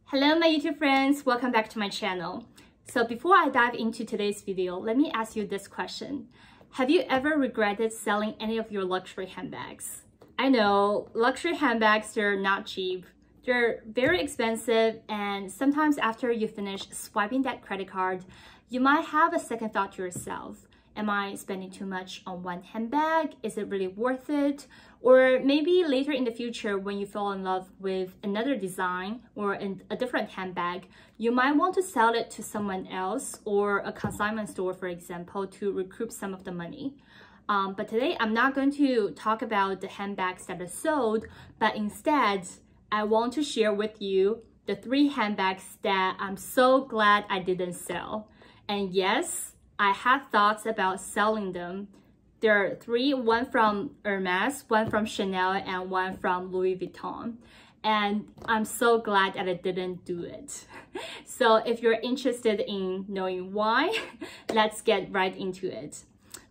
Hello my YouTube friends, welcome back to my channel. So before I dive into today's video, let me ask you this question. Have you ever regretted selling any of your luxury handbags? I know, luxury handbags, they're not cheap. They're very expensive, and sometimes after you finish swiping that credit card, you might have a second thought to yourself. Am I spending too much on one handbag? Is it really worth it? Or maybe later in the future, when you fall in love with another design or a different handbag, you might want to sell it to someone else or a consignment store, for example, to recoup some of the money. But today, I'm not going to talk about the handbags that are sold, but instead, I want to share with you the 3 handbags that I'm so glad I didn't sell. And yes, I had thoughts about selling them. There are 3, one from Hermes, one from Chanel, and one from Louis Vuitton. And I'm so glad that I didn't do it. So if you're interested in knowing why, let's get right into it.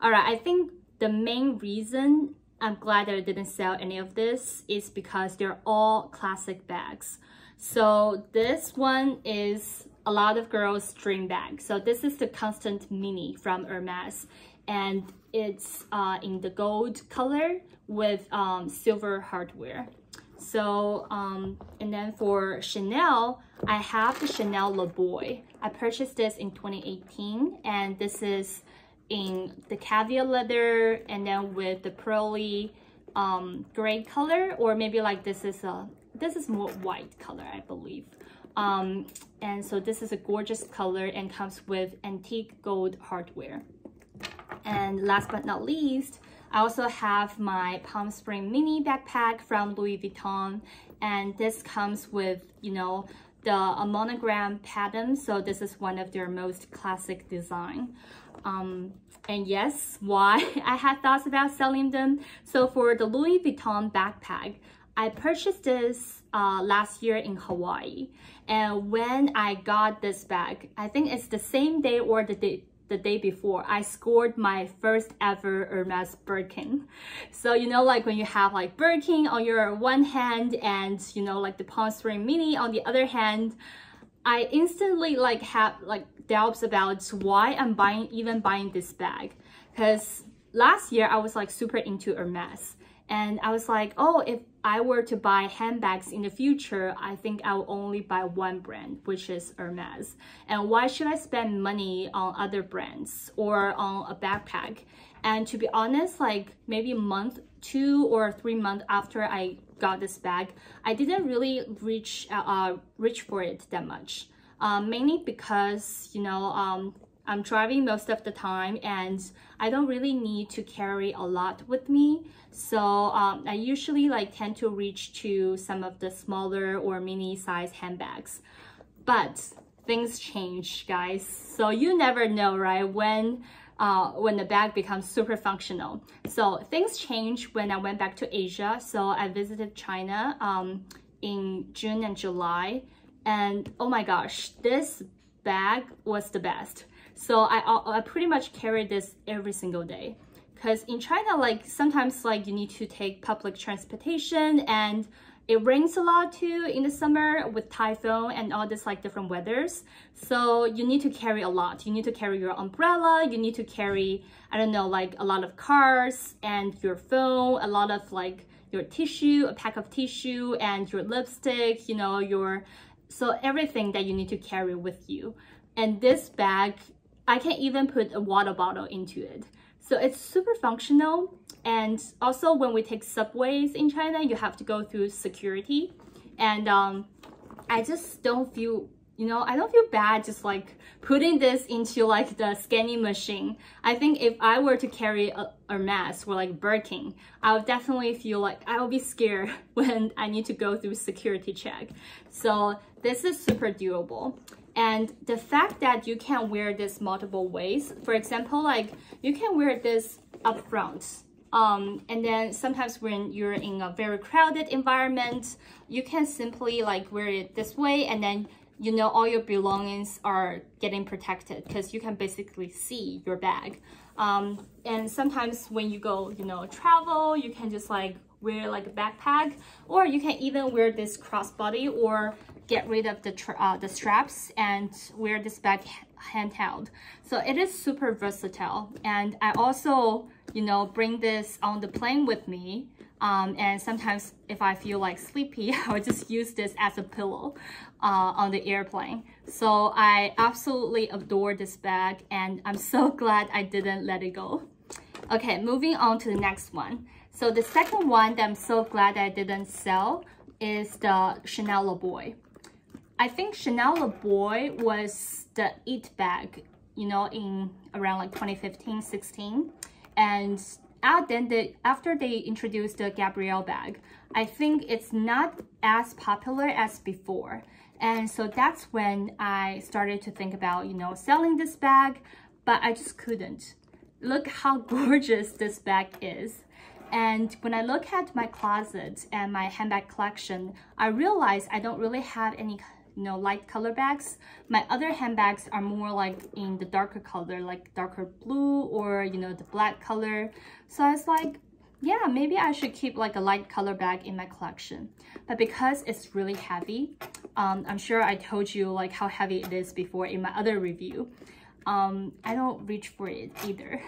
All right, I think the main reason I'm glad that I didn't sell any of this is because they're all classic bags. So this one is a lot of girls' dream bag. So this is the Constance Mini from Hermes, and it's in the gold color with silver hardware. So and then for Chanel, I have the Chanela Boy. I purchased this in 2018, and this is in the caviar leather and then with the pearly gray color, or maybe like this is more white color, I believe. And so this is a gorgeous color and comes with antique gold hardware. And last but not least, I also have my Palm Spring mini backpack from Louis Vuitton, and this comes with, you know, the monogram pattern. So this is one of their most classic design. And yes, why I had thoughts about selling them. So for the Louis Vuitton backpack, I purchased this last year in Hawaii, and when I got this bag, I think it's the same day or the day before, I scored my first ever Hermes Birkin. So you know, like when you have like Birkin on your one hand and you know like the Palm Spring Mini on the other hand, I instantly like have like doubts about why I'm even buying this bag, because last year I was like super into Hermes. And I was like, oh, if I were to buy handbags in the future, I think I will only buy one brand, which is Hermes. And why should I spend money on other brands or on a backpack? And to be honest, like maybe a month, 2 or 3 months after I got this bag, I didn't really reach for it that much. Mainly because, you know, I'm driving most of the time and I don't really need to carry a lot with me. So I usually like tend to reach to some of the smaller or mini size handbags. But things change, guys. So you never know, right? When the bag becomes super functional. So things changed when I went back to Asia. So I visited China in June and July. And oh my gosh, this bag was the best. So I pretty much carry this every single day, because in China, like sometimes like you need to take public transportation, and it rains a lot too in the summer with typhoon and all this like different weathers. So you need to carry a lot. You need to carry your umbrella, you need to carry, I don't know, like a lot of cards and your phone, a lot of like your tissue, a pack of tissue and your lipstick, you know, so everything that you need to carry with you. And this bag, I can even put a water bottle into it. So it's super functional. And also when we take subways in China, you have to go through security. And I just don't feel, you know, I don't feel bad just like putting this into like the scanning machine. I think if I were to carry a Hermes or like Birkin, I would definitely feel like I will be scared when I need to go through security check. So this is super durable. And the fact that you can wear this multiple ways, for example, like you can wear this up front. And then sometimes when you're in a very crowded environment, you can simply like wear it this way, and then you know all your belongings are getting protected because you can basically see your bag. And sometimes when you go, you know, travel, you can just like wear like a backpack, or you can even wear this crossbody or get rid of the straps and wear this bag handheld. So it is super versatile. And I also, you know, bring this on the plane with me. And sometimes if I feel like sleepy, I would just use this as a pillow on the airplane. So I absolutely adore this bag, and I'm so glad I didn't let it go. Okay, moving on to the next one. So the second one that I'm so glad I didn't sell is the Chanela Boy. I think Chanela Boy was the it bag, you know, in around like 2015-16. And after they introduced the Gabrielle bag, I think it's not as popular as before. And so that's when I started to think about, you know, selling this bag, but I just couldn't. Look how gorgeous this bag is. And when I look at my closet and my handbag collection, I realize I don't really have any, you know, light color bags. My other handbags are more like in the darker color, like darker blue or, you know, the black color. So I was like, yeah, maybe I should keep like a light color bag in my collection. But because it's really heavy, I'm sure I told you like how heavy it is before in my other review. I don't reach for it either.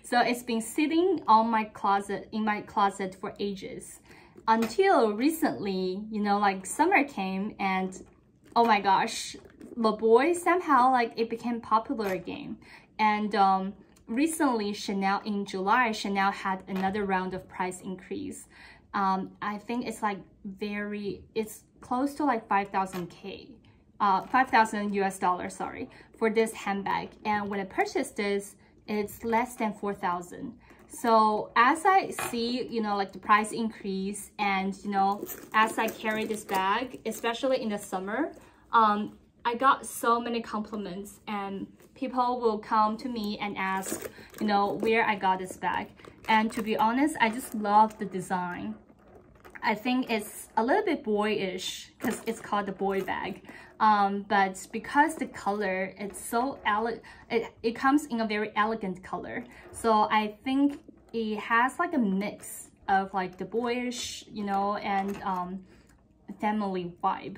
So it's been sitting on my closet, in my closet for ages. Until recently, you know, like summer came and oh my gosh, the boy somehow like it became popular again. And recently Chanel, in July, Chanel had another round of price increase. I think it's like it's close to like 5,000 US dollars, sorry, for this handbag. And when I purchased this, it's less than 4,000. So as I see, you know, like the price increase, and you know, as I carry this bag, especially in the summer, I got so many compliments, and people will come to me and ask, you know, where I got this bag. And to be honest, I just love the design. I think it's a little bit boyish because it's called the boy bag. But because the color, it's so it comes in a very elegant color. So I think it has like a mix of like the boyish, you know, and family vibe.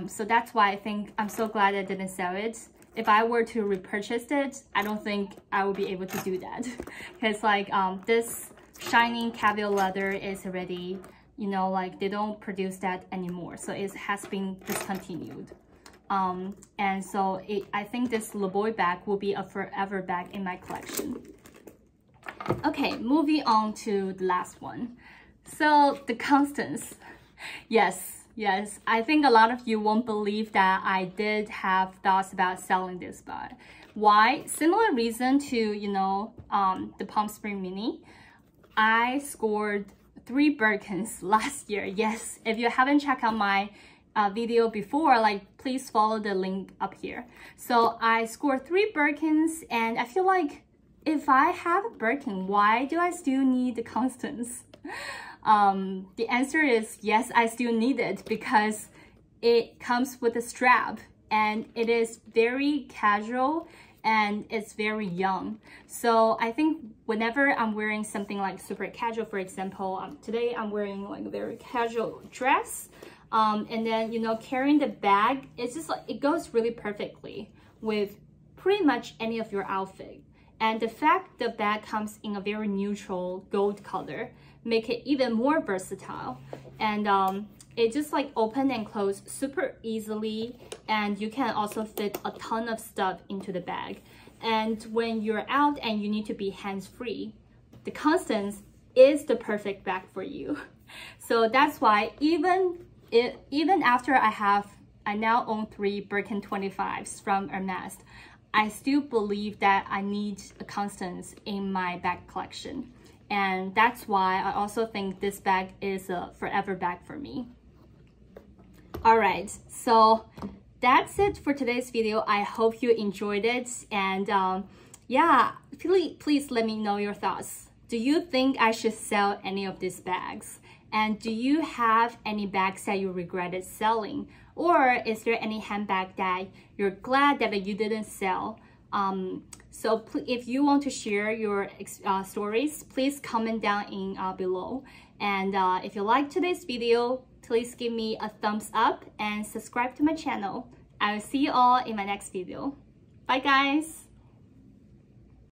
So that's why I think I'm so glad I didn't sell it. If I were to repurchase it, I don't think I would be able to do that. Because like this shining caviar leather is already, you know, like they don't produce that anymore. So it has been discontinued. And so I think this Le Boy bag will be a forever bag in my collection. Okay, moving on to the last one. So the Constance. Yes, I think a lot of you won't believe that I did have thoughts about selling this bag. Why? Similar reason to, you know, the Palm Spring Mini. I scored 3 Birkins last year. Yes, if you haven't checked out my video before, like please follow the link up here. So I scored 3 Birkins, and I feel like if I have a Birkin, why do I still need the Constance? The answer is yes, I still need it because it comes with a strap and it is very casual and it's very young. So I think whenever I'm wearing something like super casual, for example, today I'm wearing like a very casual dress, and then, you know, carrying the bag, it's just like, it goes really perfectly with pretty much any of your outfit. And the fact the bag comes in a very neutral gold color make it even more versatile. And it just like open and close super easily, and you can also fit a ton of stuff into the bag. And when you're out and you need to be hands-free, the Constance is the perfect bag for you. So that's why even after I now own 3 Birkin 25s from Hermes, I still believe that I need a Constance in my bag collection. And that's why I also think this bag is a forever bag for me. All right, so that's it for today's video. I hope you enjoyed it. And yeah, please let me know your thoughts. Do you think I should sell any of these bags? And do you have any bags that you regretted selling? Or is there any handbag that you're glad that you didn't sell? So if you want to share your stories, please comment down in below. And if you liked today's video, please give me a thumbs up and subscribe to my channel. I will see you all in my next video. Bye guys!